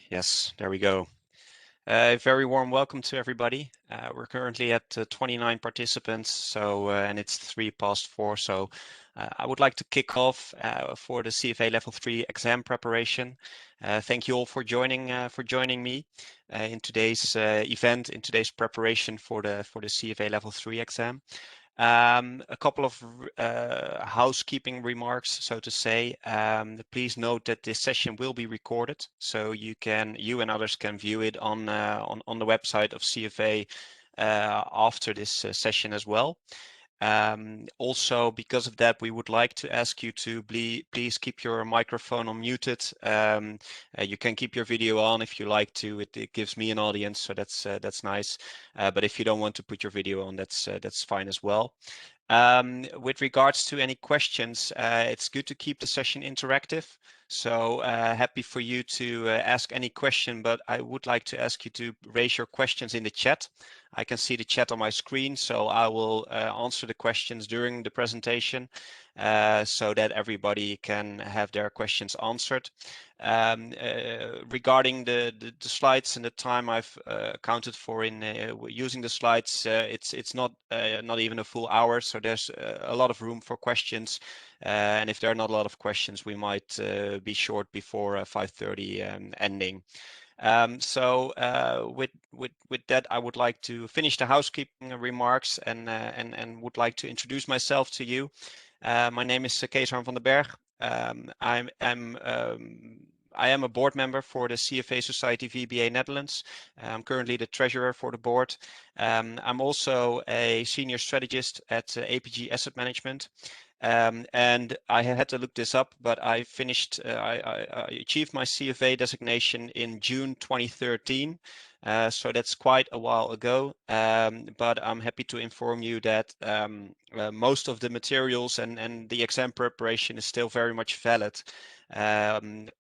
Yes, there we go. Very warm welcome to everybody. We're currently at 29 participants, so and it's 4:03. So I would like to kick off for the CFA Level 3 exam preparation. Thank you all for joining me in today's event, in today's preparation for the CFA Level 3 exam. A couple of housekeeping remarks, so to say. Please note that this session will be recorded, so you and others can view it on the website of CFA after this session as well. Also, because of that, we would like to ask you to please keep your microphone unmuted. You can keep your video on if you like to. It gives me an audience, so that's nice. But if you don't want to put your video on, that's fine as well. With regards to any questions, it's good to keep the session interactive. So happy for you to ask any question, but I would like to ask you to raise your questions in the chat. I can see the chat on my screen, so I will answer the questions during the presentation so that everybody can have their questions answered. Regarding the slides and the time I've accounted for in using the slides, it's not even a full hour, so there's a lot of room for questions. And if there are not a lot of questions, we might be short before 5:30 ending. So with that, I would like to finish the housekeeping remarks and would like to introduce myself to you. My name is Cees Harm van den Berg. I am a board member for the CFA Society VBA Netherlands. I'm currently the treasurer for the board. I'm also a senior strategist at APG Asset Management. And I had to look this up, but I finished, I achieved my CFA designation in June 2013. So that's quite a while ago, but I'm happy to inform you that most of the materials and the exam preparation is still very much valid,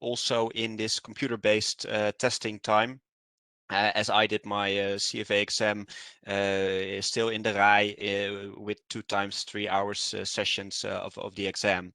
also in this computer-based testing time. As I did my CFA exam still in the RAI with 2 times 3 hours sessions of the exam.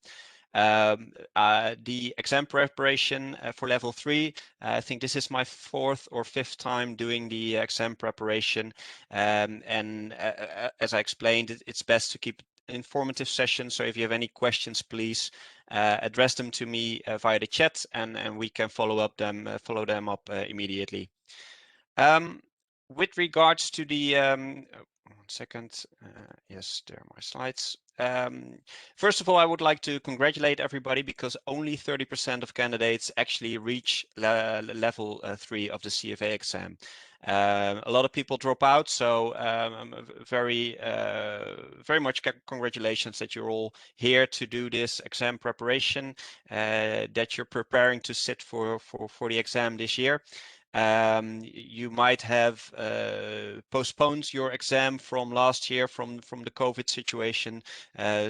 The exam preparation for level 3, I think this is my 4th or 5th time doing the exam preparation. And as I explained, it's best to keep informative sessions. So if you have any questions, please address them to me via the chat, and we can follow them up immediately. With regards to the, 1 second, yes, there are my slides. First of all, I would like to congratulate everybody because only 30% of candidates actually reach level 3 of the CFA exam. A lot of people drop out, so very much congratulations that you're all here to do this exam preparation, that you're preparing to sit for the exam this year. You might have postponed your exam from last year from the COVID situation.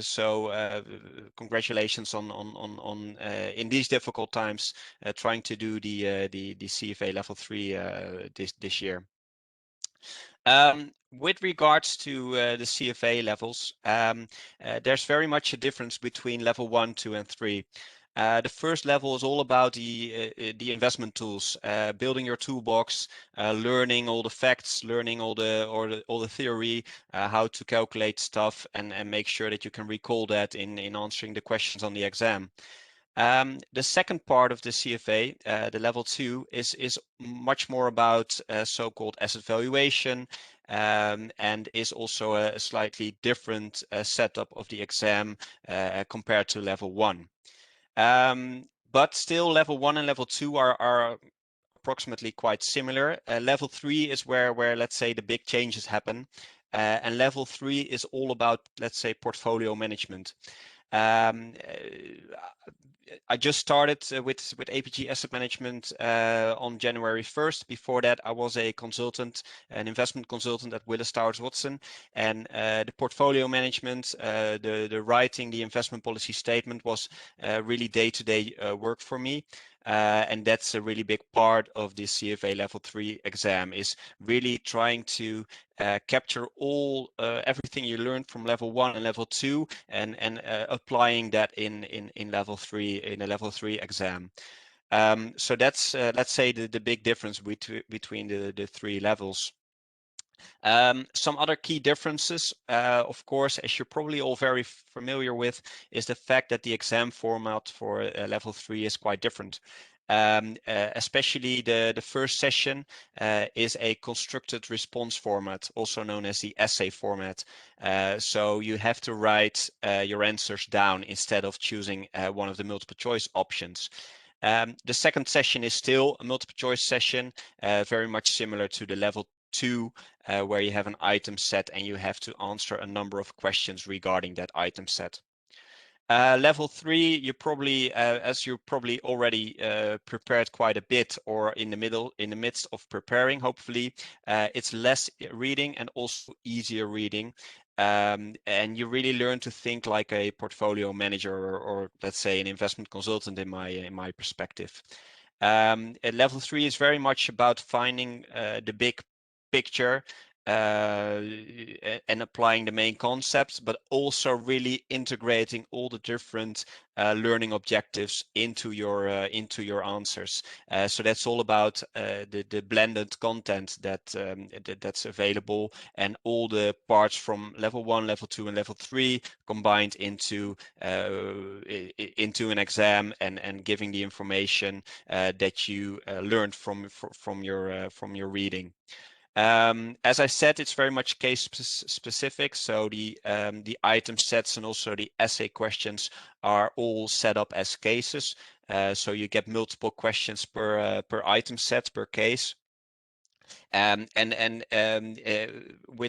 So congratulations on in these difficult times trying to do the CFA Level 3 this year. With regards to the CFA levels, there's very much a difference between level 1, 2, and 3. The first level is all about the investment tools, building your toolbox, learning all the facts, learning all the theory, how to calculate stuff, and make sure that you can recall that in answering the questions on the exam. The second part of the CFA, the level 2, is much more about so-called asset valuation, and is also a slightly different setup of the exam compared to level 1. But still, level 1 and level 2 are approximately quite similar. Level 3 is where let's say the big changes happen, and level 3 is all about, let's say, portfolio management. I just started with APG Asset Management on January 1st. Before that, I was a consultant, an investment consultant at Willis Towers Watson, and the portfolio management, the writing, the investment policy statement was really day-to-day work for me. And that's a really big part of the CFA Level 3 exam, is really trying to capture everything you learned from level 1 and level 2 and applying that in level 3, in a level 3 exam. So that's, let's say, the big difference between the three levels. Some other key differences, of course, as you're probably all very familiar with, is the fact that the exam format for level 3 is quite different. Especially the first session is a constructed response format, also known as the essay format. So you have to write your answers down instead of choosing one of the multiple choice options. The second session is still a multiple choice session, very much similar to the level 2, where you have an item set and you have to answer a number of questions regarding that item set. Level 3, you probably, as you probably already prepared quite a bit, or in the midst of preparing, hopefully, it's less reading and also easier reading. And you really learn to think like a portfolio manager, or let's say an investment consultant in my perspective. Level 3 is very much about finding the big picture and applying the main concepts, but also really integrating all the different learning objectives into your answers. So that's all about the blended content that's available, and all the parts from level 1, level 2, and level 3 combined into an exam, and giving the information that you learned from your reading. As I said, it's very much case specific. So the item sets and also the essay questions are all set up as cases. So you get multiple questions per item set, per case. With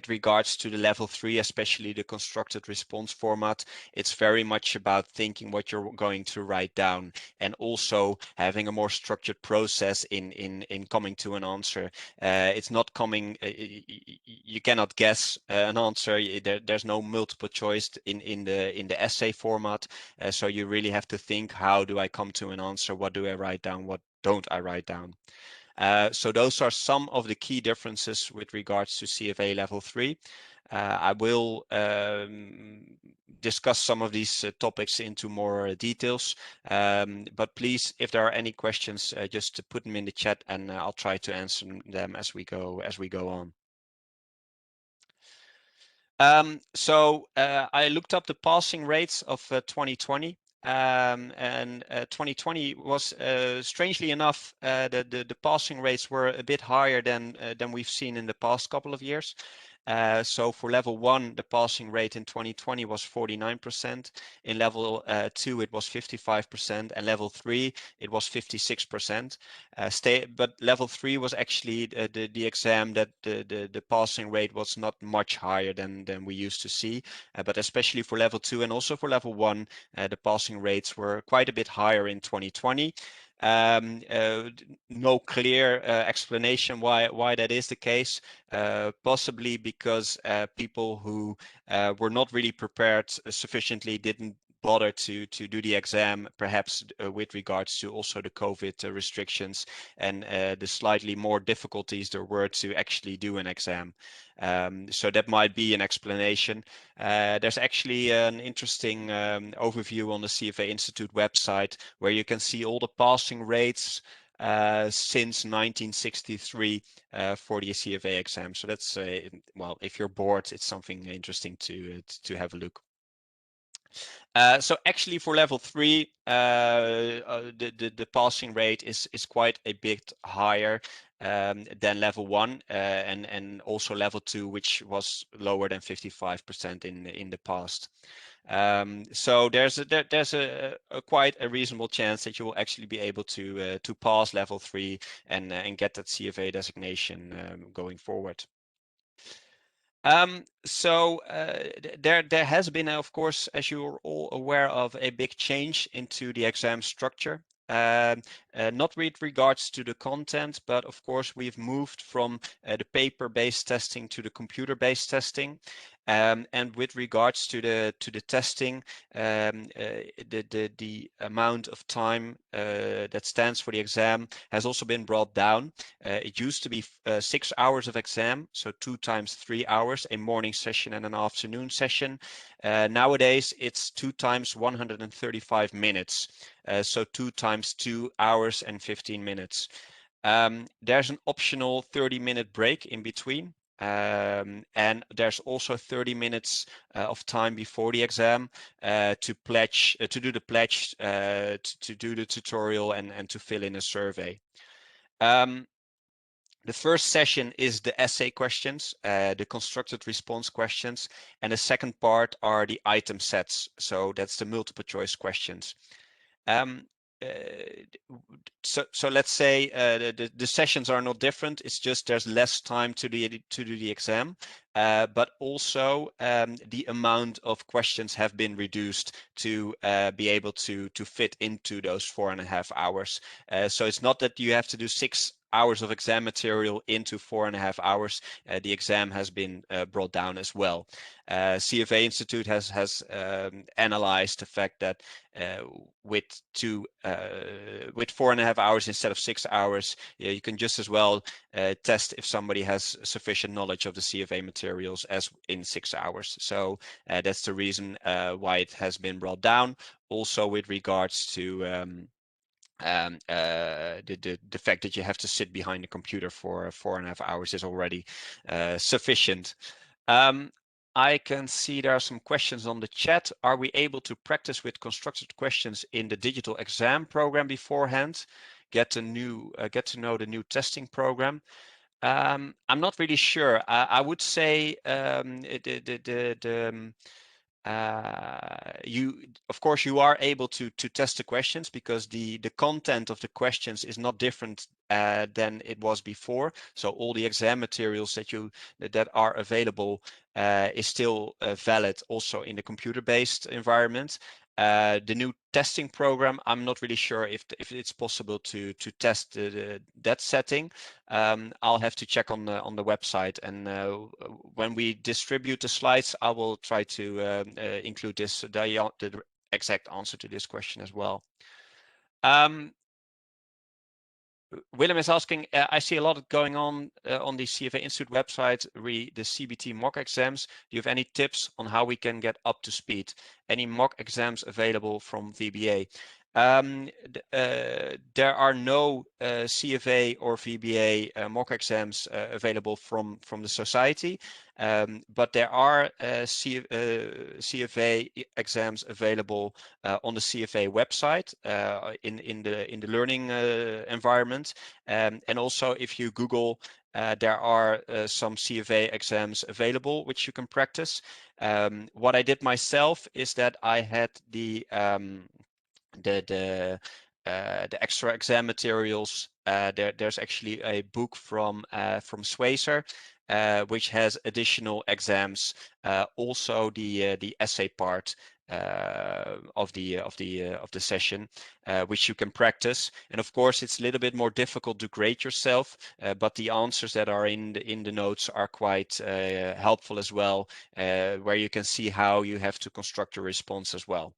regards to the level 3, especially the constructed response format, it's very much about thinking what you're going to write down, and also having a more structured process in coming to an answer. It's not coming, you cannot guess an answer. There's no multiple choice in the essay format. So you really have to think, how do I come to an answer? What do I write down? What don't I write down? So those are some of the key differences with regards to CFA Level 3. I will discuss some of these topics into more details, but please, if there are any questions, just put them in the chat, and I'll try to answer them as we go on. So I looked up the passing rates of 2020. And 2020 was, strangely enough, the passing rates were a bit higher than we've seen in the past couple of years. So for level 1, the passing rate in 2020 was 49%. In level 2, it was 55%, and level 3, it was 56%. But level 3 was actually the exam that the passing rate was not much higher than we used to see. But especially for level 2 and also for level 1, the passing rates were quite a bit higher in 2020. No clear explanation why that is the case. Possibly because people who were not really prepared sufficiently didn't bother to do the exam, perhaps with regards to also the COVID restrictions and the slightly more difficulties there were to actually do an exam. So that might be an explanation. There's actually an interesting overview on the CFA Institute website, where you can see all the passing rates since 1963 for the CFA exam. So that's, well, if you're bored, it's something interesting to have a look. So actually for level 3, the passing rate is quite a bit higher than level 1, and also level 2, which was lower than 55% in the past. So there's a quite a reasonable chance that you will actually be able to pass level 3 and get that CFA designation going forward. So there has been, of course, as you're all aware of, a big change into the exam structure. Not with regards to the content, but of course we've moved from the paper-based testing to the computer-based testing. And with regards to the testing, the amount of time that stands for the exam has also been brought down. It used to be 6 hours of exam, so 2 times 3 hours, a morning session and an afternoon session. Nowadays, it's 2 times 135 minutes, so 2 times 2 hours and 15 minutes. There's an optional 30-minute break in between. And there's also 30 minutes of time before the exam to pledge, to do the pledge, to do the tutorial and to fill in a survey. The first session is the essay questions, the constructed response questions, and the second part are the item sets. So that's the multiple choice questions. So let's say the sessions are not different. It's just there's less time to do the exam, but also the amount of questions have been reduced to be able to fit into those 4.5 hours. So it's not that you have to do 6 hours of exam material into 4.5 hours. The exam has been brought down as well. CFA Institute has analyzed the fact that with 4.5 hours instead of 6 hours, you can just as well test if somebody has sufficient knowledge of the CFA materials as in 6 hours. So that's the reason why it has been brought down. Also with regards to the fact that you have to sit behind the computer for 4.5 hours is already sufficient. I can see there are some questions on the chat. Are we able to practice with constructed questions in the digital exam program beforehand? Get to know the new testing program. I'm not really sure. I would say of course you are able to test the questions because the content of the questions is not different than it was before. So all the exam materials that are available is still valid also in the computer-based environment. The new testing program, I'm not really sure if it's possible to test that setting. I'll have to check on the website, and when we distribute the slides, I will try to include the exact answer to this question as well. Willem is asking, I see a lot going on the CFA Institute website, the CBT mock exams. Do you have any tips on how we can get up to speed? Any mock exams available from VBA? There are no CFA or VBA mock exams available from the society, but there are CFA exams available on the CFA website in the learning environment, and also if you Google, there are some CFA exams available which you can practice. What I did myself is that I had the extra exam materials. There's actually a book from SCHWESER, which has additional exams, also the essay part of the session, which you can practice. And of course, it's a little bit more difficult to grade yourself, but the answers that are in the notes are quite helpful as well, where you can see how you have to construct a response as well.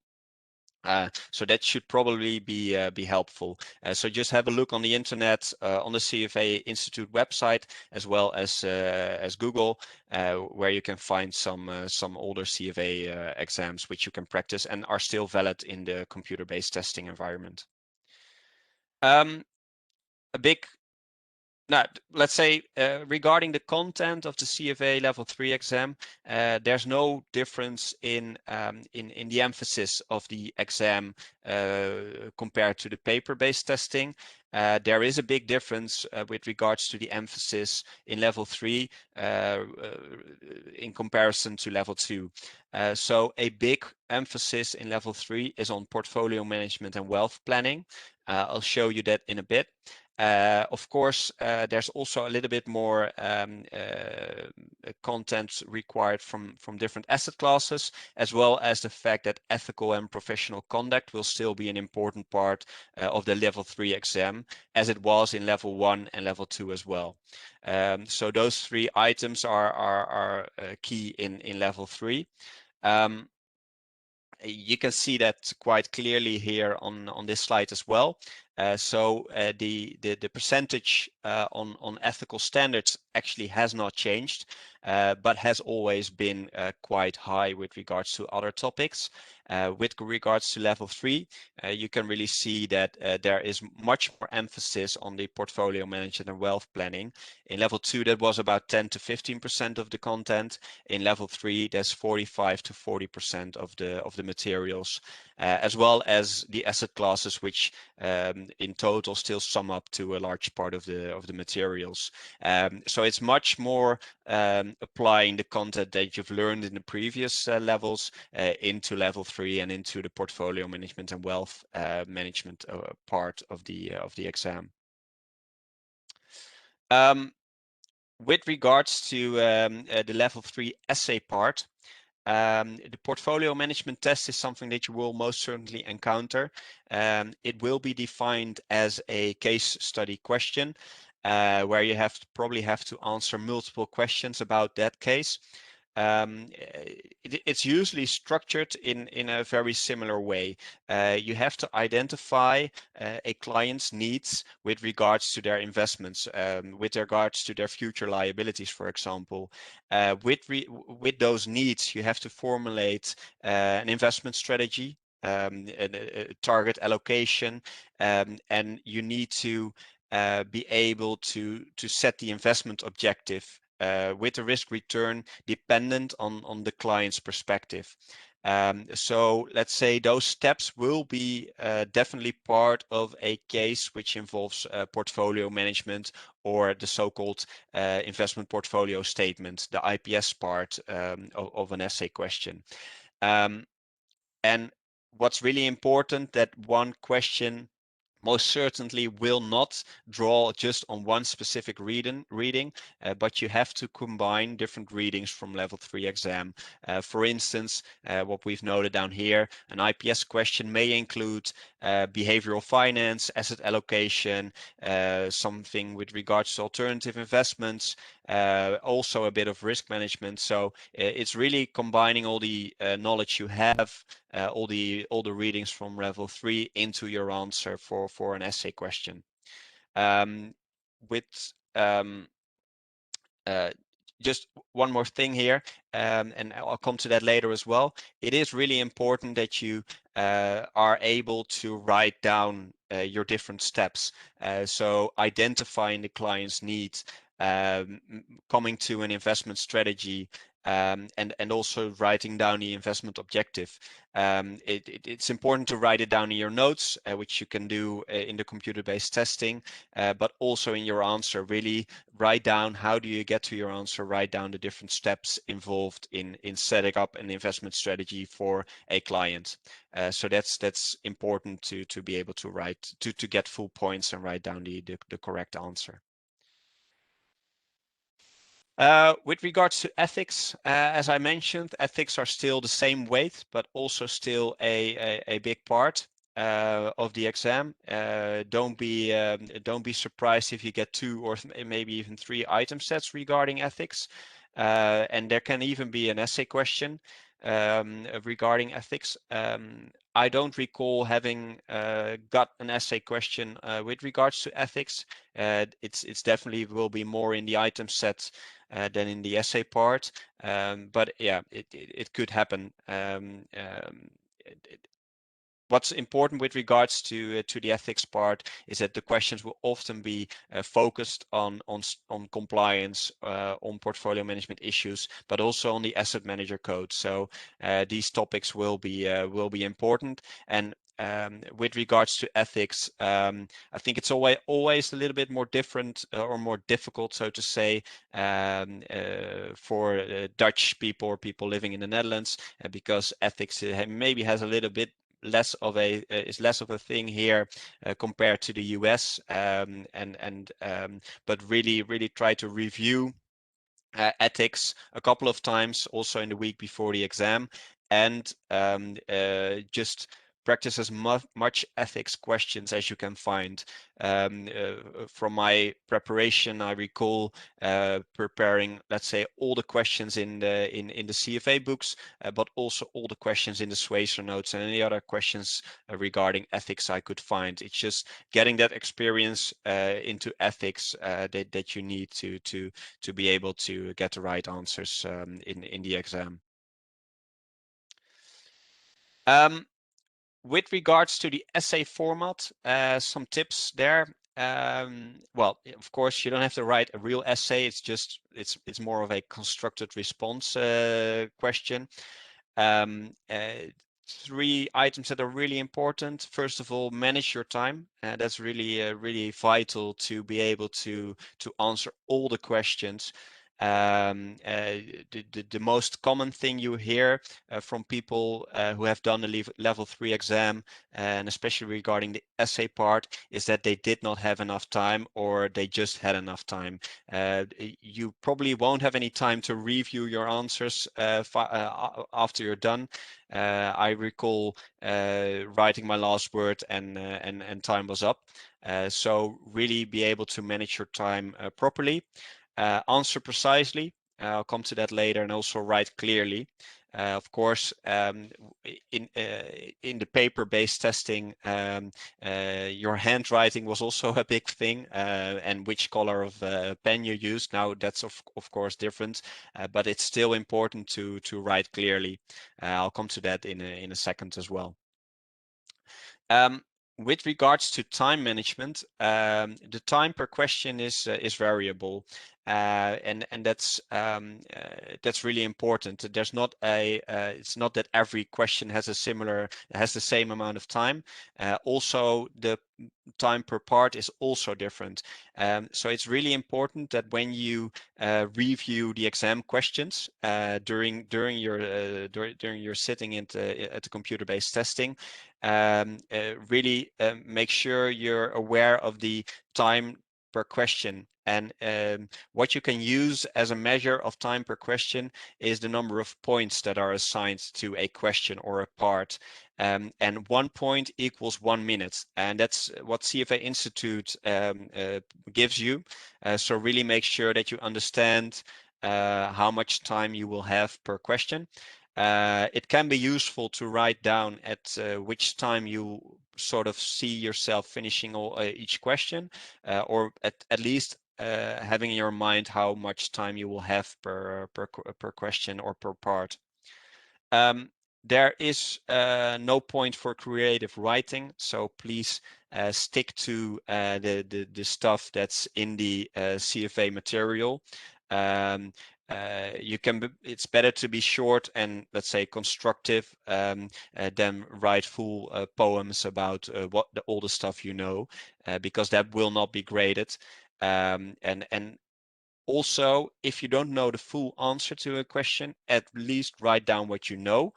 So that should probably be helpful. So just have a look on the internet, on the CFA Institute website, as well as Google, where you can find some older CFA exams which you can practice and are still valid in the computer-based testing environment. Now, let's say regarding the content of the CFA Level 3 exam, there's no difference in the emphasis of the exam compared to the paper-based testing. There is a big difference with regards to the emphasis in Level 3 in comparison to Level 2. So a big emphasis in Level 3 is on portfolio management and wealth planning. I'll show you that in a bit. Of course, there's also a little bit more content required from different asset classes, as well as the fact that ethical and professional conduct will still be an important part of the level 3 exam, as it was in level 1 and level 2 as well. So those 3 items are key in level 3. You can see that quite clearly here on this slide as well. The percentage on ethical standards actually has not changed, but has always been quite high with regards to other topics. With regards to level 3, you can really see that there is much more emphasis on the portfolio management and wealth planning. In level 2, that was about 10 to 15% of the content. In level 3, there's 45 to 40% of the materials, as well as the asset classes, which in total still sum up to a large part of the materials. So it's much more applying the content that you've learned in the previous levels into level 3 and into the portfolio management and wealth management part of the exam. With regards to the level 3 essay part, the portfolio management test is something that you will most certainly encounter. It will be defined as a case study question, where you probably have to answer multiple questions about that case. It's usually structured in a very similar way. You have to identify a client's needs with regards to their investments, with regards to their future liabilities, for example. With those needs, you have to formulate an investment strategy, a target allocation, and you need to be able to set the investment objective with the risk return dependent on the client's perspective. So let's say those steps will be definitely part of a case which involves portfolio management, or the so-called investment portfolio statement, the IPS part of an essay question. And what's really important, that one question most certainly will not draw just on one specific reading, but you have to combine different readings from level 3 exam. For instance, what we've noted down here, an IPS question may include behavioral finance, asset allocation, something with regards to alternative investments, also a bit of risk management. So it's really combining all the knowledge you have, all the readings from level 3 into your answer for an essay question. Just one more thing here, and I'll come to that later as well. It is really important that you are able to write down your different steps. So identifying the client's needs, coming to an investment strategy, and also writing down the investment objective. It's important to write it down in your notes, which you can do in the computer-based testing, but also in your answer. Really write down, how do you get to your answer, write down the different steps involved in setting up an investment strategy for a client. So that's important to be able to write, to get full points and write down the correct answer. With regards to ethics, as I mentioned, ethics are still the same weight, but also still a big part of the exam. Don't be surprised if you get 2 or maybe even 3 item sets regarding ethics, and there can even be an essay question regarding ethics. I don't recall having got an essay question with regards to ethics. It's definitely will be more in the item set than in the essay part, but yeah, it could happen. What's important with regards to the ethics part is that the questions will often be focused on compliance, on portfolio management issues, but also on the asset manager code. So these topics will be important. And with regards to ethics, I think it's always a little bit more different or more difficult, so to say, for Dutch people or people living in the Netherlands, because ethics maybe has a little bit less of a thing here compared to the US, but really try to review ethics a couple of times also in the week before the exam, and just practice as much ethics questions as you can find. From my preparation, I recall preparing, let's say, all the questions in the CFA books, but also all the questions in the SCHWESER notes and any other questions regarding ethics I could find. It's just getting that experience into ethics that you need to be able to get the right answers in the exam. With regards to the essay format, some tips there. Well, of course, you don't have to write a real essay. It's more of a constructed response question. 3 items that are really important. First of all, manage your time. That's really vital to be able to answer all the questions. The most common thing you hear from people who have done the level 3 exam, and especially regarding the essay part, is that they did not have enough time, or they just had enough time. You probably won't have any time to review your answers after you're done. I recall writing my last word and time was up. So really be able to manage your time properly. Answer precisely. I'll come to that later, and also write clearly. Of course, in the paper-based testing, your handwriting was also a big thing, and which color of pen you use. Now that's of course different, but it's still important to write clearly. I'll come to that in a second as well. With regards to time management, the time per question is variable, and that's really important. There's not it's not that every question has the same amount of time. Also, the time per part is also different. So it's really important that when you review the exam questions during your sitting at the computer-based testing, really make sure you're aware of the time per question. And what you can use as a measure of time per question is the number of points that are assigned to a question or a part. And 1 point equals 1 minute. And that's what CFA Institute gives you. So really make sure that you understand how much time you will have per question. It can be useful to write down at which time you sort of see yourself finishing each question, or at least having in your mind how much time you will have per question or per part. There is no point for creative writing, so please stick to the stuff that's in the CFA material. It's better to be short and, let's say, constructive than write full poems about all the stuff you know, because that will not be graded. And also, if you don't know the full answer to a question, at least write down what you know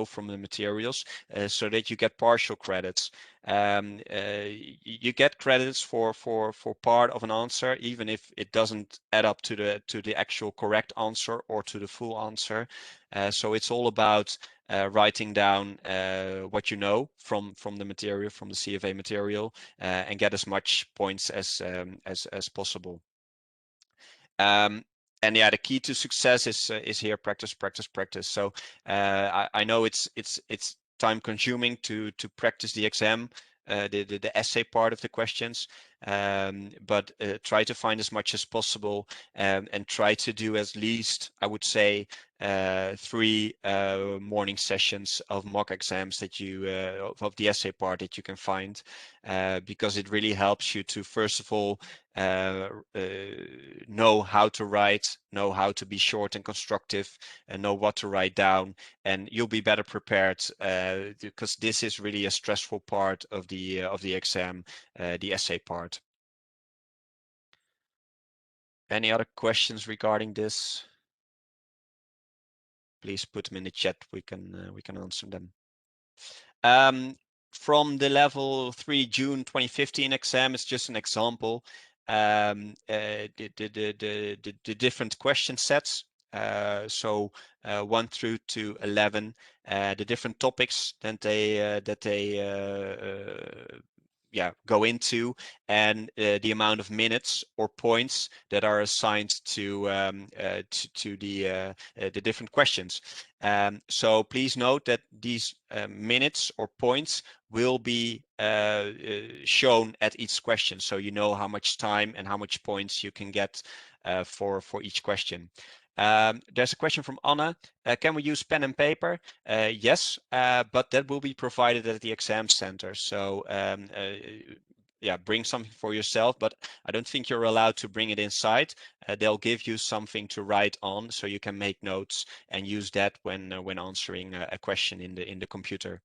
from the materials, so that you get partial credits. You get credits for part of an answer, even if it doesn't add up to the actual correct answer or to the full answer. So it's all about writing down what you know from the material, from the CFA material, and get as much points as possible. And yeah, the key to success is here: practice, practice, practice. So I know it's time consuming to practice the exam, the essay part of the questions, but try to find as much as possible, and try to do at least, I would say, 3 morning sessions of mock exams that you of the essay part that you can find, because it really helps you to, first of all, know how to write, know how to be short and constructive, and know what to write down, and you'll be better prepared, because this is really a stressful part of the exam, the essay part. Any other questions regarding this? Please put them in the chat. We can answer them. From the level 3 June 2015 exam, it's just an example. The different question sets, so 1 through to 11, the different topics that they go into, and the amount of minutes or points that are assigned to the different questions. So please note that these minutes or points will be shown at each question, so you know how much time and how much points you can get for each question. There's a question from Anna. Can we use pen and paper? Yes, but that will be provided at the exam center. So yeah, bring something for yourself, but I don't think you're allowed to bring it inside. They'll give you something to write on, so you can make notes and use that when answering a question in the computer.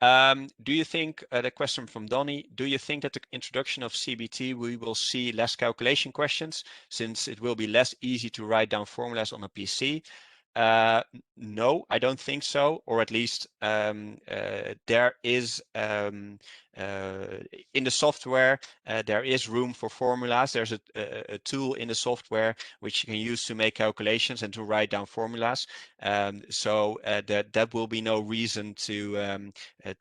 Do you think, the question from Donnie, do you think that the introduction of CBT, we will see less calculation questions since it will be less easy to write down formulas on a PC? No, I don't think so, or at least there is in the software there is room for formulas. There's a tool in the software which you can use to make calculations and to write down formulas. So that will be no reason to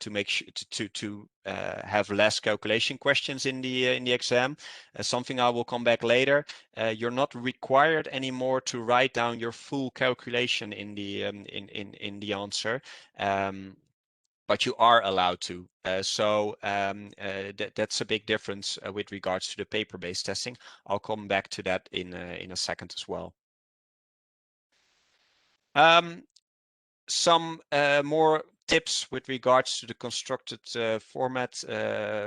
make sure to have less calculation questions in the exam. Something I will come back later. You're not required anymore to write down your full calculation in the answer, but you are allowed to. That's a big difference with regards to the paper-based testing. I'll come back to that in a second as well. Some more tips with regards to the constructed format,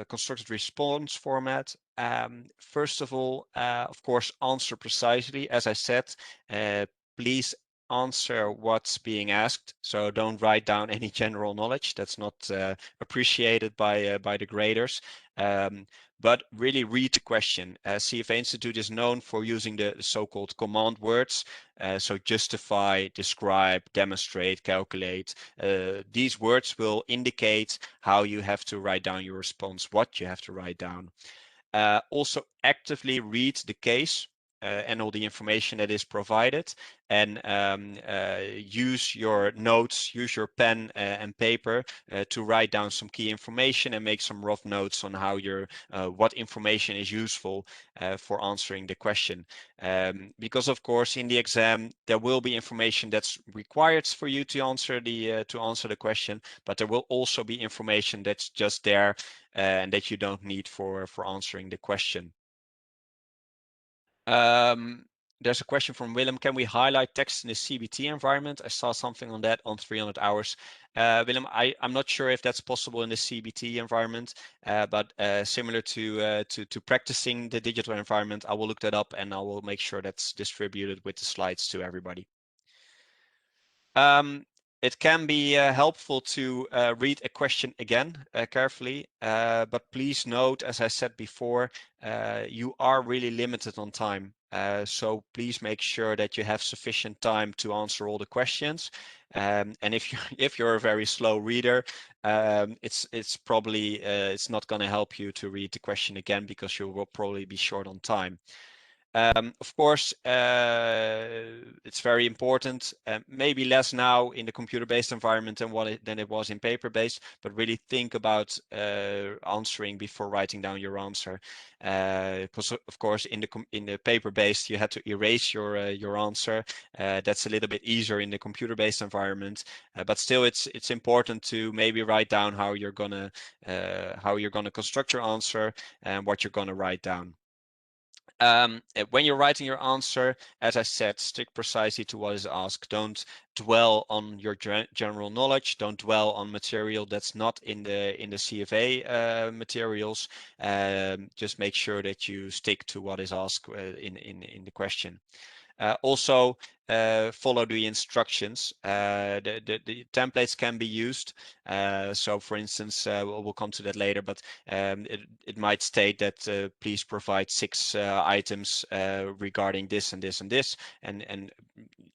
constructed response format. First of all, of course, answer precisely. As I said, please answer what's being asked. So don't write down any general knowledge. That's not appreciated by the graders. But really read the question. CFA Institute is known for using the so-called command words. So justify, describe, demonstrate, calculate. These words will indicate how you have to write down your response, what you have to write down. Also actively read the case and all the information that is provided, and use your notes, use your pen and paper to write down some key information and make some rough notes on how what information is useful for answering the question. Because of course in the exam there will be information that's required for you to answer the question, but there will also be information that's just there and that you don't need for answering the question. There's a question from Willem. Can we highlight text in the CBT environment? I saw something on that on 300 hours. Willem, I'm not sure if that's possible in the CBT environment, but similar to practicing the digital environment, I will look that up and I will make sure that's distributed with the slides to everybody. It can be helpful to read a question again carefully, but please note, as I said before, you are really limited on time. So please make sure that you have sufficient time to answer all the questions. And if you're a very slow reader, it's probably it's not going to help you to read the question again because you will probably be short on time. Of course, it's very important, maybe less now in the computer-based environment than it was in paper-based, but really think about answering before writing down your answer. Because of course, in the paper-based, you had to erase your answer. That's a little bit easier in the computer-based environment, but still, it's important to maybe write down how you're gonna construct your answer and what you're gonna write down. When you're writing your answer, as I said, stick precisely to what is asked. Don't dwell on your general knowledge. Don't dwell on material that's not in the CFA materials. Just make sure that you stick to what is asked in the question. Also, follow the instructions. The templates can be used. So for instance, we'll come to that later, but it might state that please provide 6 items regarding this and this and this, and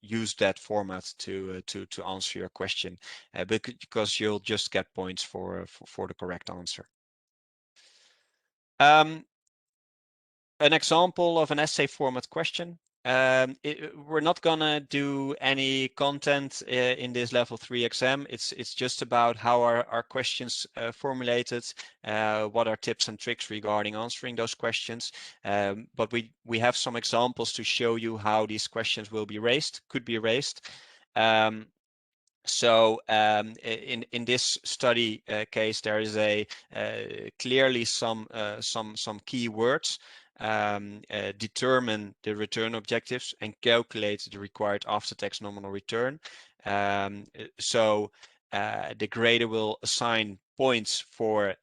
use that format to answer your question, because you'll just get points for the correct answer. An example of an essay format question. We're not gonna do any content in this level 3 exam. It's just about how our questions formulated, what are tips and tricks regarding answering those questions. But we have some examples to show you how these questions will be raised, could be raised. So in this study case, there is clearly some key words. Determine the return objectives and calculate the required after-tax nominal return. So the grader will assign points for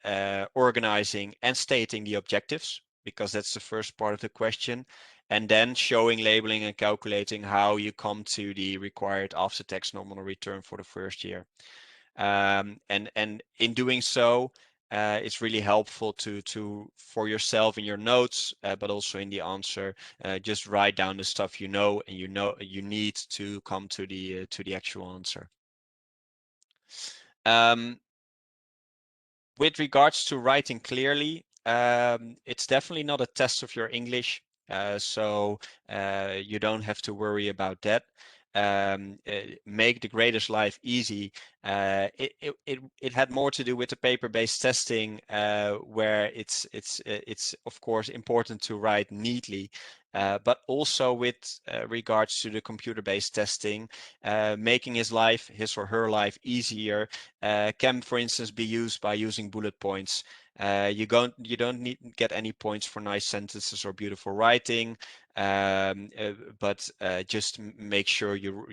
organizing and stating the objectives, because that's the first part of the question, and then showing, labeling, and calculating how you come to the required after-tax nominal return for the first year. And in doing so, it's really helpful for yourself in your notes, but also in the answer, just write down the stuff you know and you need to come to the actual answer. With regards to writing clearly, it's definitely not a test of your English, so you don't have to worry about that. Make the grader's life easy. It had more to do with the paper-based testing, where it's of course important to write neatly, but also with regards to the computer-based testing, making his or her life easier can, for instance, be used by using bullet points. You don't need get any points for nice sentences or beautiful writing, but just make sure you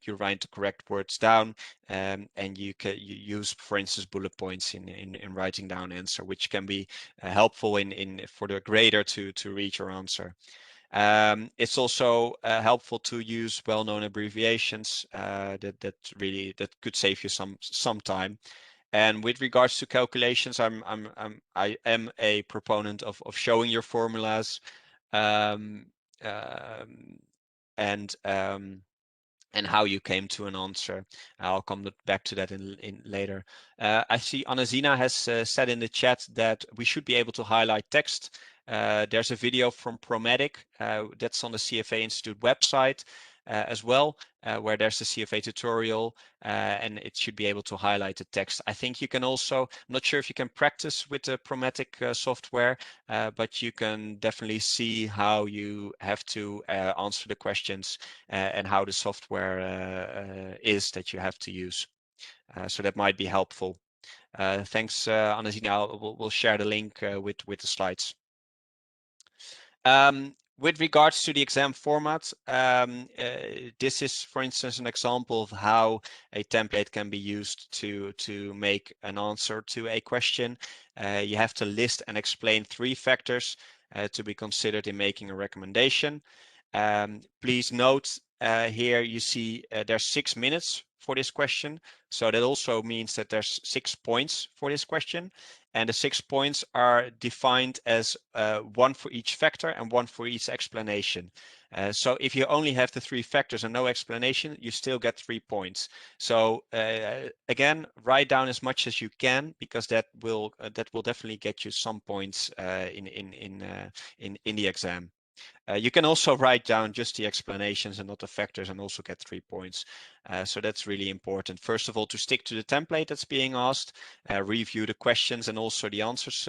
write the correct words down, and you use, for instance, bullet points in writing down answer, which can be helpful for the grader to read your answer. It's also helpful to use well-known abbreviations that could save you some time. And with regards to calculations, I am a proponent of showing your formulas, and how you came to an answer. I'll come back to that in later. I see Anazina has said in the chat that we should be able to highlight text. There's a video from Prometic that's on the CFA Institute website as well, where there's a CFA tutorial, and it should be able to highlight the text. I think you can also, I'm not sure if you can practice with the Prometic software, but you can definitely see how you have to answer the questions and how the software is that you have to use. So that might be helpful. Thanks, Anazina. We'll share the link with the slides. With regards to the exam format, this is, for instance, an example of how a template can be used to make an answer to a question. You have to list and explain 3 factors to be considered in making a recommendation. Please note here you see there's 6 minutes for this question. So that also means that there's 6 points for this question. And the 6 points are defined as 1 for each factor and 1 for each explanation. So if you only have the 3 factors and no explanation, you still get 3 points. So again, write down as much as you can, because that will definitely get you some points in the exam. You can also write down just the explanations and not the factors and also get 3 points. So that's really important. First of all, to stick to the template that's being asked, review the questions and also the answers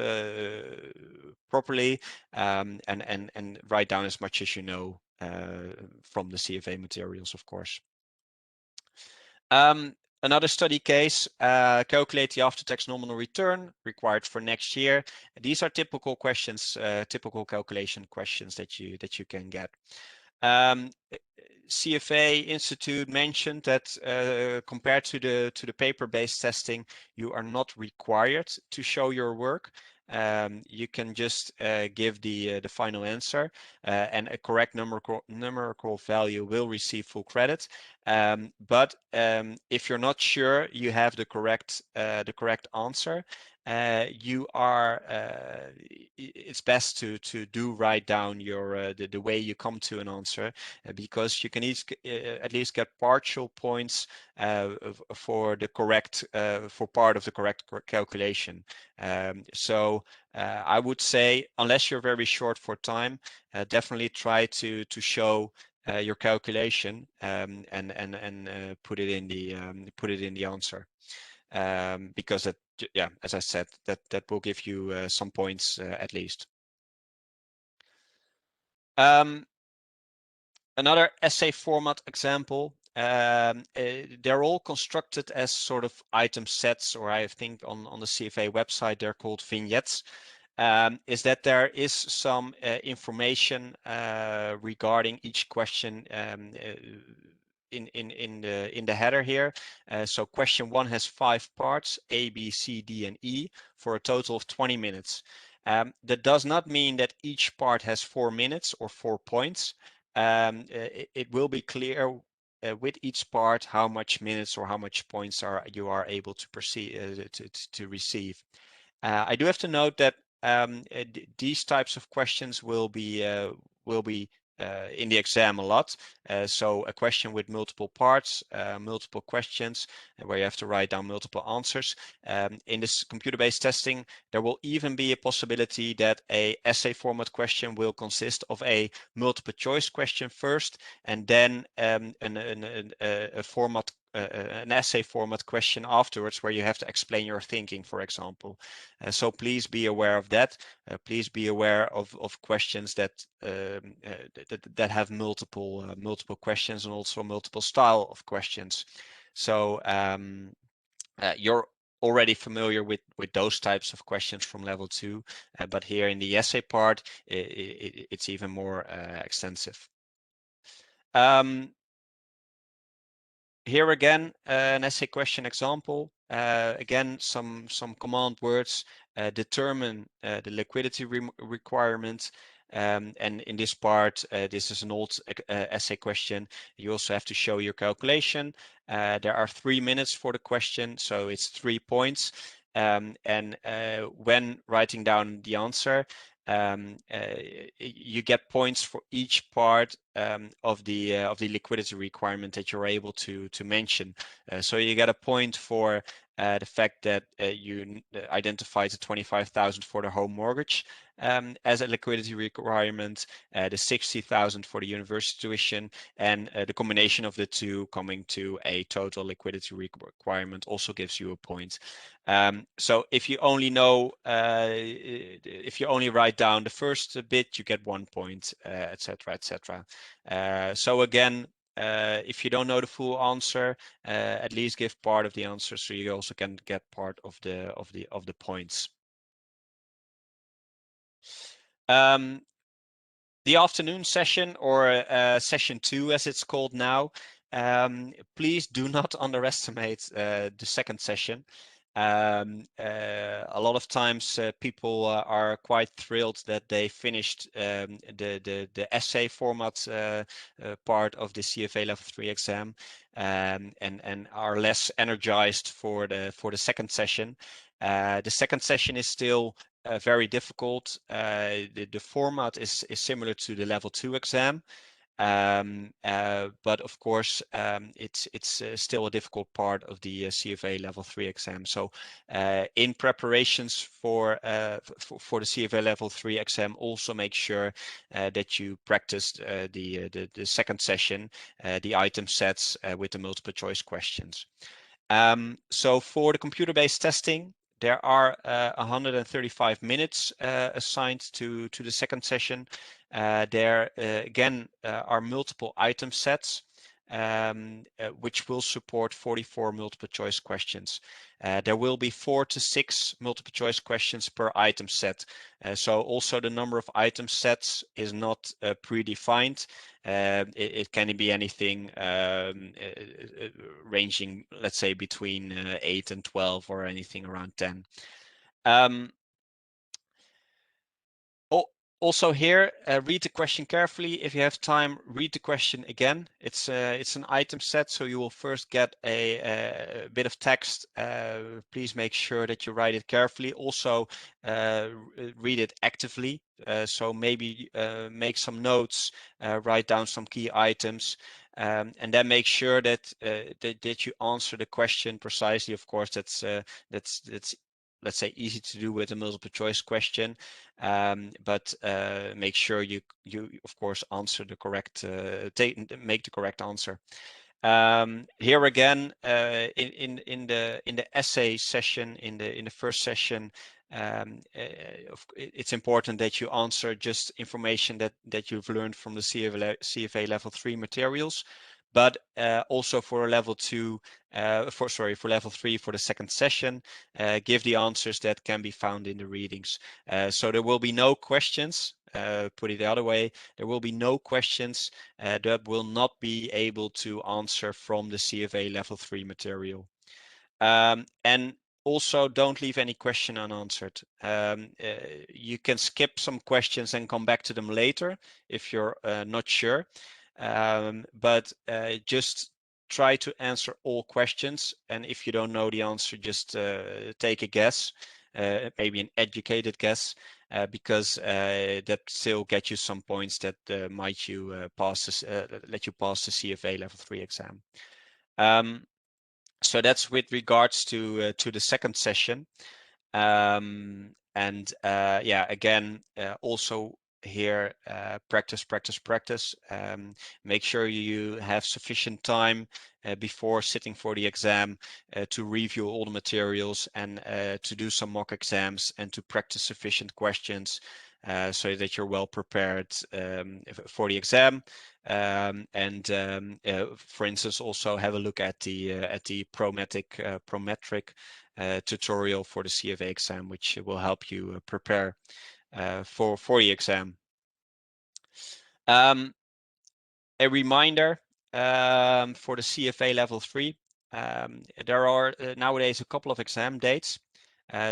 properly, and write down as much as you know from the CFA materials, of course. Another study case, calculate the after-tax nominal return required for next year. These are typical questions, typical calculation questions that you can get. CFA Institute mentioned that compared to the paper-based testing, you are not required to show your work. You can just give the final answer, and a correct numerical value will receive full credit. But if you're not sure you have the correct answer, it's best to do write down your the way you come to an answer, because you can at least get partial points for the correct for part of the correct calculation. So I would say, unless you're very short for time, definitely try to show your calculation and put it in the answer, because that, yeah, as I said, that will give you some points at least. Another essay format example. They're all constructed as sort of item sets, or I think on the CFA website they're called vignettes. Is that there is some information regarding each question in the header here. So question 1 has 5 parts, A, B, C, D, and E, for a total of 20 minutes. That does not mean that each part has 4 minutes or 4 points. It will be clear with each part how much minutes or how much points you are able to proceed to receive. I do have to note that these types of questions will be in the exam a lot. So a question with multiple parts, multiple questions, where you have to write down multiple answers. In this computer-based testing, there will even be a possibility that a essay format question will consist of a multiple choice question first, and then a format an essay format question afterwards, where you have to explain your thinking, for example. So please be aware of that. Please be aware of questions that have multiple questions, and also multiple style of questions. So you're already familiar with those types of questions from level 2, but here in the essay part, it's even more extensive. Here again, an essay question example. Again, some command words. Determine the liquidity requirement. And in this part, this is an old essay question. You also have to show your calculation. There are 3 minutes for the question, so it's 3 points. And when writing down the answer, you get points for each part of the liquidity requirement that you're able to mention. So you get a point for the fact that you identified the 25,000 for the home mortgage as a liquidity requirement, the 60,000 for the university tuition, and the combination of the two coming to a total liquidity requirement also gives you a point. So if you only know, if you only write down the first bit, you get 1 point, etc., etc. So again, if you don't know the full answer, at least give part of the answer, so you also can get part of the points. The afternoon session, or session 2 as it's called now, please do not underestimate the second session. A lot of times people are quite thrilled that they finished the essay format part of the CFA Level 3 exam, and are less energized for the second session. The second session is still very difficult. The format is similar to the Level 2 exam. But of course, it's still a difficult part of the CFA Level 3 exam. So in preparations for the CFA Level 3 exam, also make sure that you practiced the second session, the item sets with the multiple choice questions. So for the computer-based testing, there are 135 minutes assigned to the second session. There again are multiple item sets, which will support 44 multiple choice questions. There will be 4 to 6 multiple choice questions per item set. So also the number of item sets is not predefined. It can be anything ranging, let's say, between 8 and 12, or anything around 10. Also here, read the question carefully. If you have time, read the question again. It's an item set, so you will first get a bit of text. Please make sure that you write it carefully. Also, read it actively. So maybe make some notes, write down some key items, and then make sure that that you answer the question precisely. Of course, that's let's say easy to do with a multiple choice question, but make sure you of course answer the correct make the correct answer. Here again, in the essay session, in the first session, it's important that you answer just information that you've learned from the CFA Level 3 materials, but also for level 2, for level 3, for the second session, give the answers that can be found in the readings. So there will be no questions. Put it the other way, there will be no questions that will not be able to answer from the CFA Level 3 material. And also don't leave any question unanswered. You can skip some questions and come back to them later if you're not sure. But just try to answer all questions. And if you don't know the answer, just take a guess, maybe an educated guess, because that still gets you some points that might you pass this, let you pass the CFA Level 3 exam. So that's with regards to the second session. And yeah, again, also here, practice, practice, practice. Make sure you have sufficient time before sitting for the exam to review all the materials and to do some mock exams and to practice sufficient questions so that you're well prepared for the exam. For instance, also have a look at the Prometric tutorial for the CFA exam, which will help you prepare for the exam. A reminder for the CFA Level 3. There are nowadays a couple of exam dates.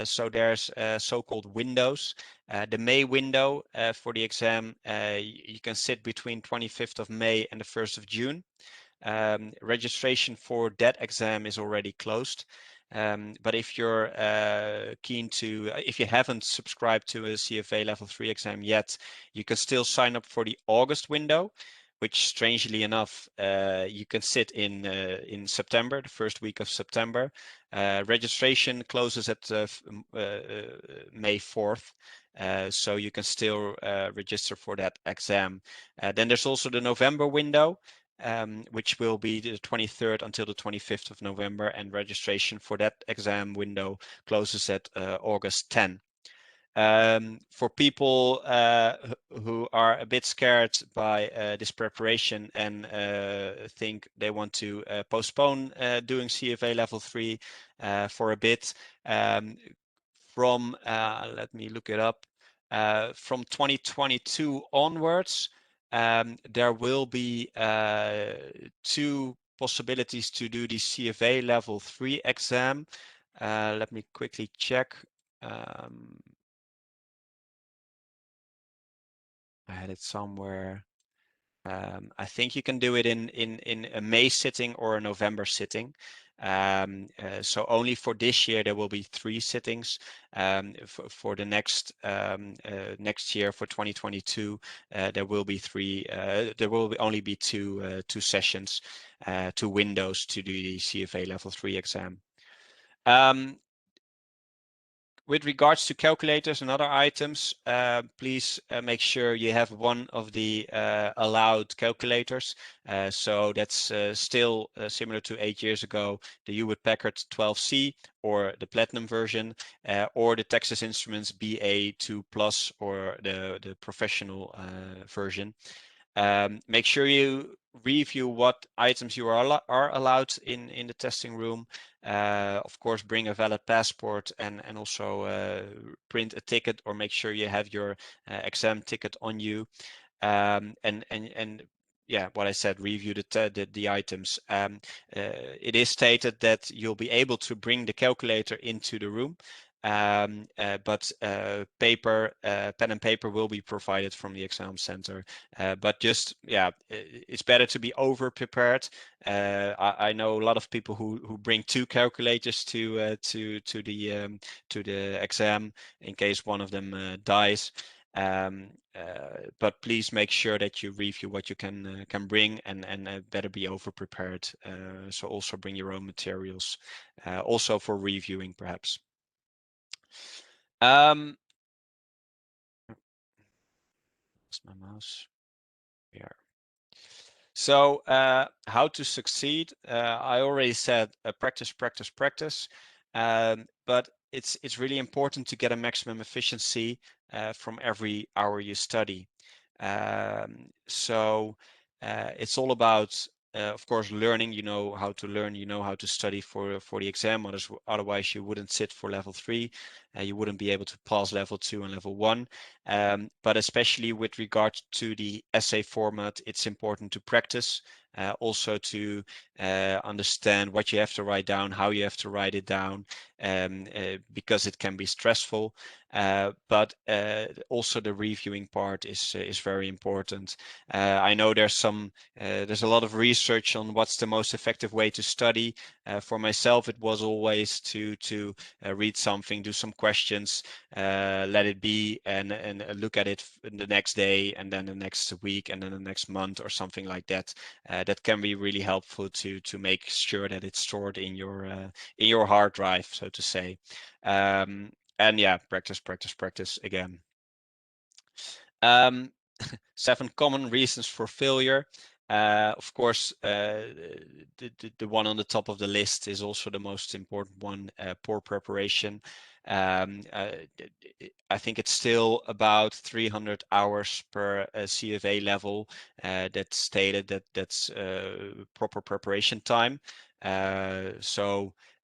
So there's so-called windows. The May window for the exam, you can sit between 25th of May and the 1st of June. Registration for that exam is already closed. But if you're keen to, if you haven't subscribed to a CFA Level 3 exam yet, you can still sign up for the August window, which strangely enough, you can sit in September, the first week of September. Registration closes at May 4th, so you can still register for that exam. Then there's also the November window, which will be the 23rd until the 25th of November, and registration for that exam window closes at August 10. For people who are a bit scared by this preparation and think they want to postpone doing CFA Level 3 for a bit, from, let me look it up, from 2022 onwards, there will be 2 possibilities to do the CFA Level 3 exam. Let me quickly check. I had it somewhere. I think you can do it in a May sitting or a November sitting. So only for this year there will be 3 sittings. For the next year, for 2022, there will be 3. There will only be 2 sessions, 2 windows to do the CFA Level 3 exam. With regards to calculators and other items, please make sure you have one of the allowed calculators. So that's still similar to 8 years ago, the Hewlett-Packard 12C or the Platinum version, or the Texas Instruments BA2 Plus or the professional version. Make sure you review what items you are allowed in the testing room. Of course, bring a valid passport and also print a ticket, or make sure you have your exam ticket on you. And yeah, what I said, review the items. It is stated that you'll be able to bring the calculator into the room. but pen and paper will be provided from the exam center. But just, yeah, it's better to be over prepared. I know a lot of people who bring 2 calculators to the exam in case one of them dies. But please make sure that you review what you can bring, and better be over prepared. So also bring your own materials, also for reviewing perhaps. Where's my mouse? Here. So how to succeed? I already said practice, practice, practice. But it's really important to get a maximum efficiency from every hour you study. So it's all about, of course, learning. You know how to learn. You know how to study for the exam. Otherwise, you wouldn't sit for level 3. You wouldn't be able to pass level 2 and level 1. But especially with regard to the essay format, it's important to practice. Also to understand what you have to write down, how you have to write it down, because it can be stressful. But also the reviewing part is very important. I know there's a lot of research on what's the most effective way to study. For myself, it was always to read something, do some questions, let it be, and look at it the next day, and then the next week, and then the next month, or something like that. That can be really helpful to make sure that it's stored in your hard drive, so to say. And yeah, practice, practice, practice again. 7 common reasons for failure. Of course, the one on the top of the list is also the most important one, poor preparation. I think it's still about 300 hours per CFA level that's stated that's proper preparation time.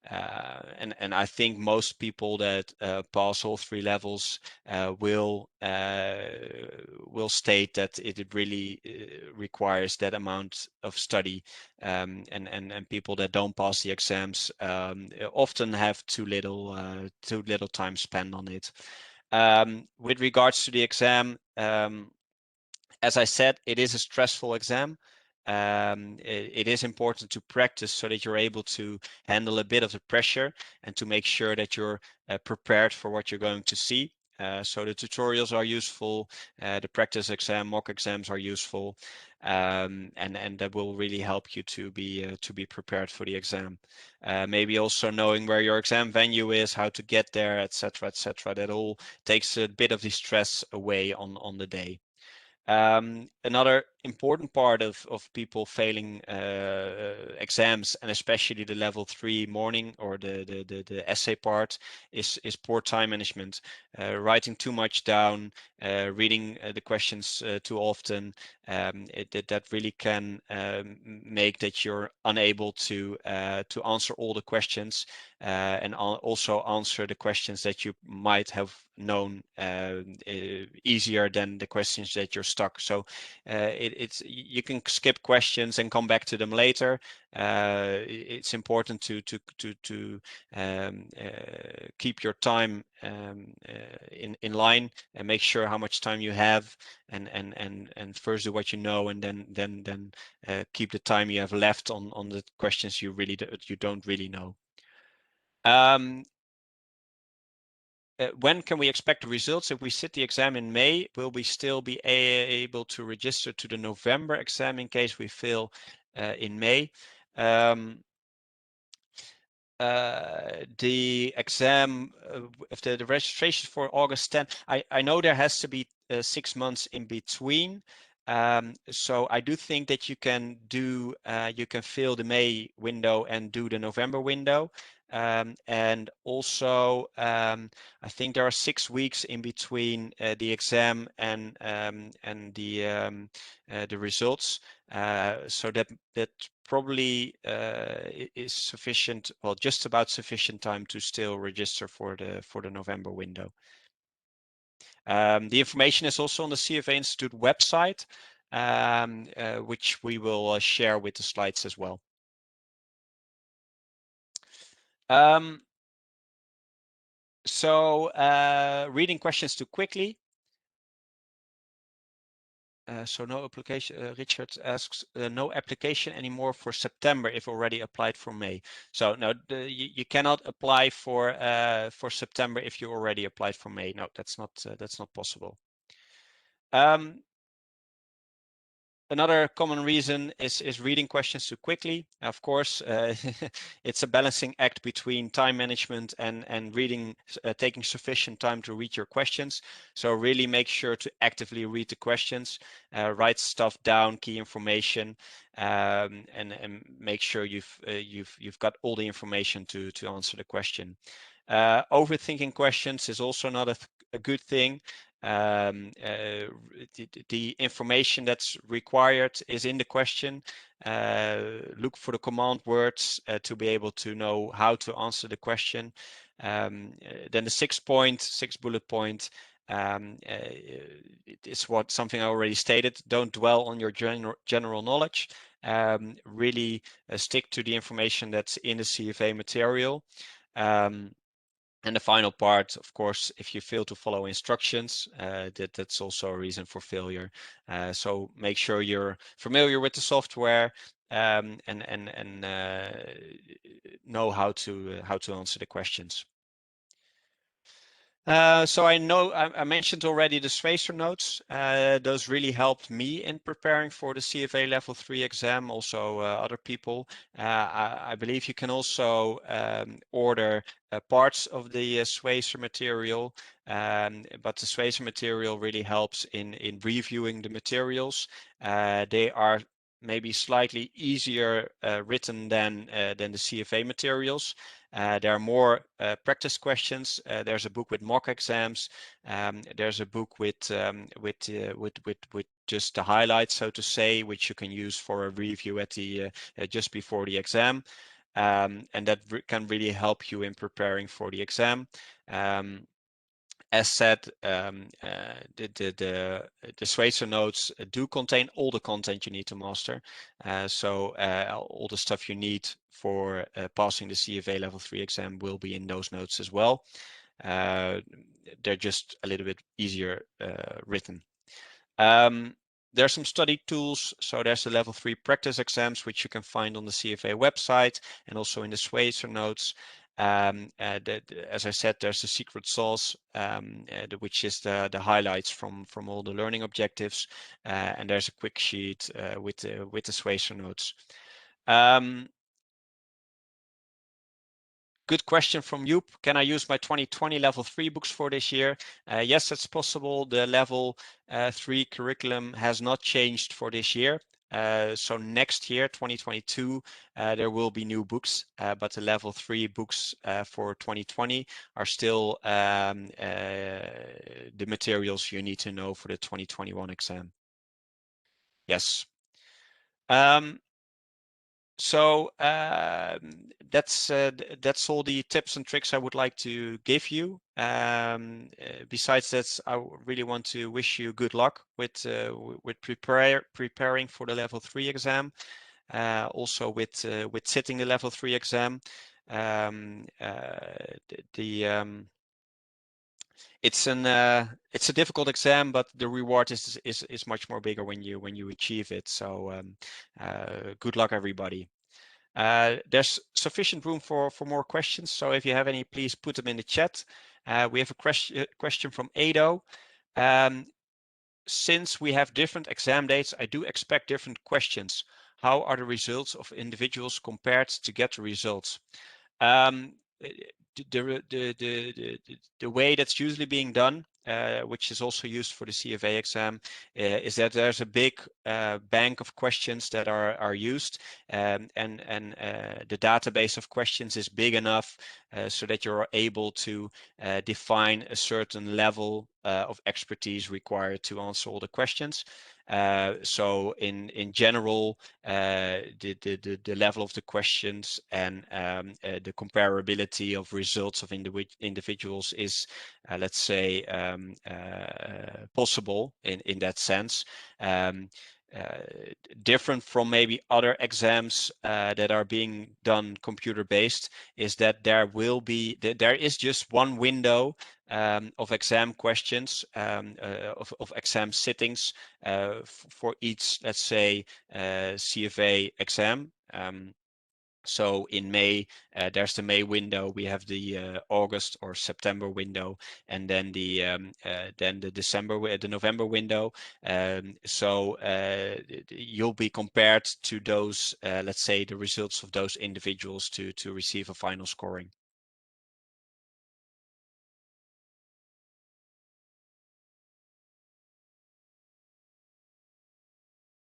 And I think most people that pass all 3 levels will state that it really requires that amount of study, and people that don't pass the exams often have too little time spent on it. With regards to the exam, as I said, it is a stressful exam. It is important to practice so that you're able to handle a bit of the pressure and to make sure that you're prepared for what you're going to see. So the tutorials are useful, the practice exam, mock exams are useful, and that will really help you to be prepared for the exam. Maybe also knowing where your exam venue is, how to get there, etc., etc. That all takes a bit of the stress away on the day. Another important part of people failing exams, and especially the level 3 morning or the essay part, is poor time management. Writing too much down, reading the questions too often, that really can make that you're unable to answer all the questions, and also answer the questions that you might have known easier than the questions that you're stuck. So you can skip questions and come back to them later. It's important to keep your time in line, and make sure how much time you have, and first do what you know, and then keep the time you have left on the questions you don't really know. When can we expect the results? If we sit the exam in May, will we still be able to register to the November exam in case we fail in May? The exam, if the registration for August 10, I know there has to be 6 months in between. So I do think that you can fill the May window and do the November window. And also, I think there are 6 weeks in between the exam and the results. So that probably is sufficient, well, just about sufficient time to still register for the November window. The information is also on the CFA Institute website, which we will share with the slides as well. So reading questions too quickly. So no application, Richard asks, no application anymore for September if already applied for May. So no, you cannot apply for September if you already applied for May. No, that's not possible. Another common reason is reading questions too quickly. Of course, it's a balancing act between time management and reading, taking sufficient time to read your questions. So really make sure to actively read the questions, write stuff down, key information, and make sure you've got all the information to answer the question. Overthinking questions is also not a good thing. The information that's required is in the question. Look for the command words to be able to know how to answer the question. Then the sixth bullet point, it's something I already stated. Don't dwell on your general knowledge. Really stick to the information that's in the CFA material. And the final part, of course, if you fail to follow instructions, that's also a reason for failure. So make sure you're familiar with the software and know how to answer the questions. So I know I mentioned already the SCHWESER notes. Those really helped me in preparing for the CFA Level 3 exam, also other people. I believe you can also order parts of the SCHWESER material, but the SCHWESER material really helps in reviewing the materials. They are maybe slightly easier written than the CFA materials. There are more practice questions. There's a book with mock exams. There's a book with just the highlights, so to say, which you can use for a review at the just before the exam, and that can really help you in preparing for the exam. As said, the SCHWESER notes do contain all the content you need to master. So all the stuff you need for passing the CFA Level 3 exam will be in those notes as well. They're just a little bit easier written. There are some study tools. So there's the Level 3 practice exams, which you can find on the CFA website and also in the SCHWESER notes. As I said, there's the secret sauce, which is the highlights from all the learning objectives, and there's a quick sheet with the SCHWESER notes. Good question from Joop. Can I use my 2020 Level 3 books for this year? Yes, that's possible. The Level 3 curriculum has not changed for this year. So next year, 2022, there will be new books, but the Level 3 books for 2020 are still the materials you need to know for the 2021 exam. Yes. So that's all the tips and tricks I would like to give you. Besides that, I really want to wish you good luck with preparing for the Level 3 exam. Also with sitting the Level 3 exam. It's a difficult exam, but the reward is much more bigger when you achieve it. So good luck, everybody. There's sufficient room for more questions. So if you have any, please put them in the chat. We have a question from Ado. Since we have different exam dates, I do expect different questions. How are the results of individuals compared to get the results? The way that's usually being done, which is also used for the CFA exam, is that there's a big bank of questions that are used, and the database of questions is big enough so that you're able to define a certain level of expertise required to answer all the questions. So in general, the level of the questions and the comparability of results of individuals is, let's say, possible in that sense. different from maybe other exams that are being done computer-based is that there is just one window of exam questions, of exam sittings for each, let's say, CFA exam. So in May, there's the May window. We have the August or September window, and then the the November window. So you'll be compared to those, let's say, the results of those individuals to receive a final scoring.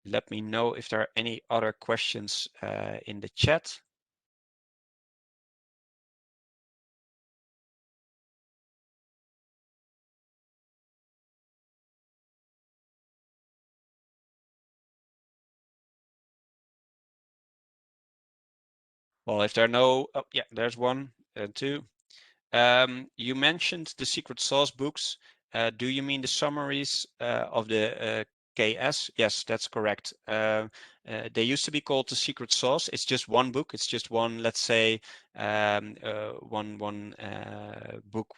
Let me know if there are any other questions in the chat. Well, if there are no, oh yeah, there's one and two. You mentioned the secret sauce books. Do you mean the summaries of the KS? Yes, that's correct. They used to be called the secret sauce. It's just one book. It's just one, let's say, one book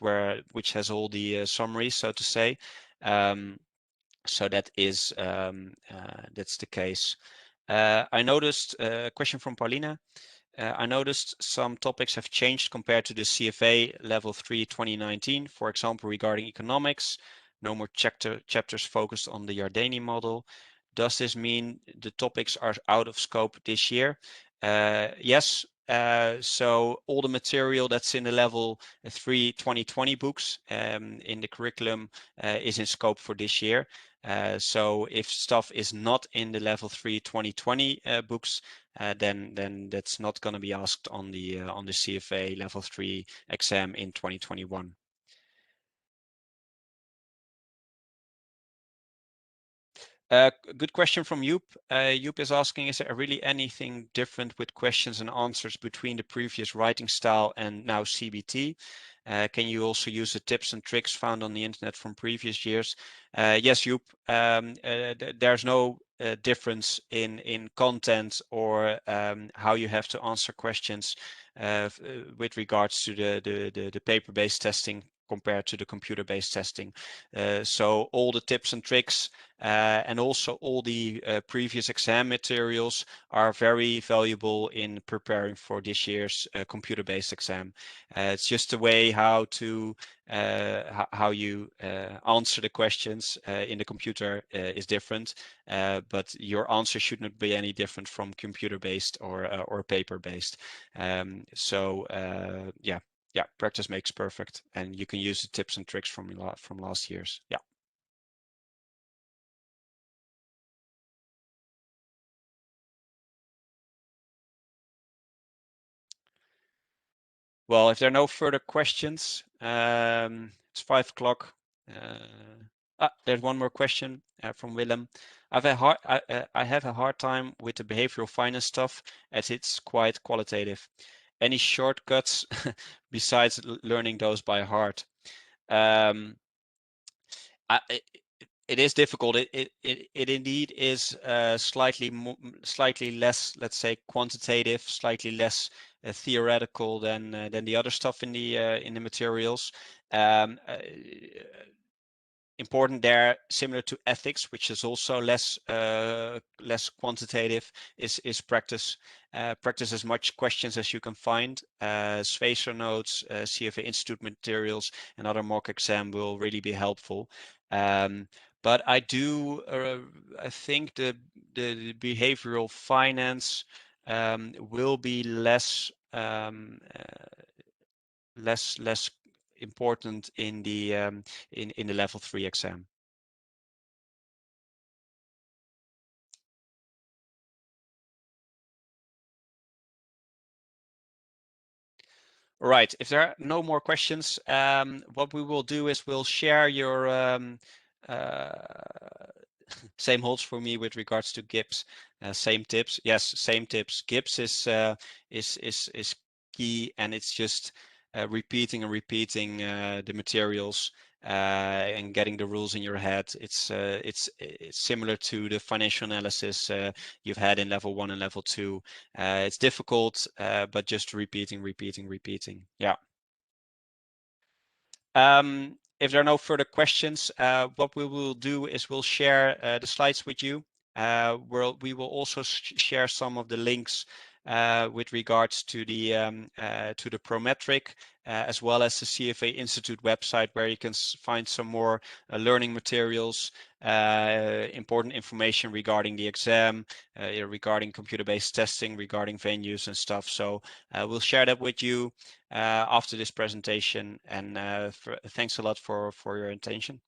which has all the summaries, so to say. So that is that's the case. I noticed a question from Paulina. I noticed some topics have changed compared to the CFA Level 3 2019, for example, regarding economics. No more chapters focused on the Jardini model. Does this mean the topics are out of scope this year? Yes. So all the material that's in the Level 3 2020 books in the curriculum is in scope for this year. So if stuff is not in the Level 3 2020 books, then that's not going to be asked on the CFA Level 3 exam in 2021. Good question from Joop. Joop is asking, is there really anything different with questions and answers between the previous writing style and now CBT? Can you also use the tips and tricks found on the internet from previous years? Yes, Joop. There's no difference in content or how you have to answer questions with regards to the paper-based testing compared to the computer-based testing. So all the tips and tricks and also all the previous exam materials are very valuable in preparing for this year's computer-based exam. It's just a way how to how you answer the questions in the computer is different, but your answer should not be any different from computer-based or paper-based. So yeah, practice makes perfect, and you can use the tips and tricks from last year's. Yeah. Well, if there are no further questions, it's 5 o'clock. There's one more question from Willem. I have a hard time with the behavioral finance stuff as it's quite qualitative. Any shortcuts besides learning those by heart? It is difficult. It indeed is slightly less, let's say, quantitative, slightly less theoretical than the other stuff in the materials. Important there, similar to ethics, which is also less quantitative, is practice. Practice as much questions as you can find. SCHWESER notes, CFA Institute materials, and other mock exam will really be helpful. But I think the behavioral finance will be less important in the Level 3 exam. All right, if there are no more questions, what we will do is we'll share your same holds for me with regards to GIPS. Same tips. Yes, same tips. GIPS is key, and it's just repeating and repeating the materials. and getting the rules in your head. It's similar to the financial analysis you've had in level 1 and level 2. It's difficult, but just repeating. Yeah. If there are no further questions, what we will do is we'll share the slides with you. We will also share some of the links with regards to the Prometric, as well as the CFA Institute website, where you can find some more learning materials, important information regarding the exam, regarding computer-based testing, regarding venues and stuff. So we'll share that with you after this presentation, and thanks a lot for your attention.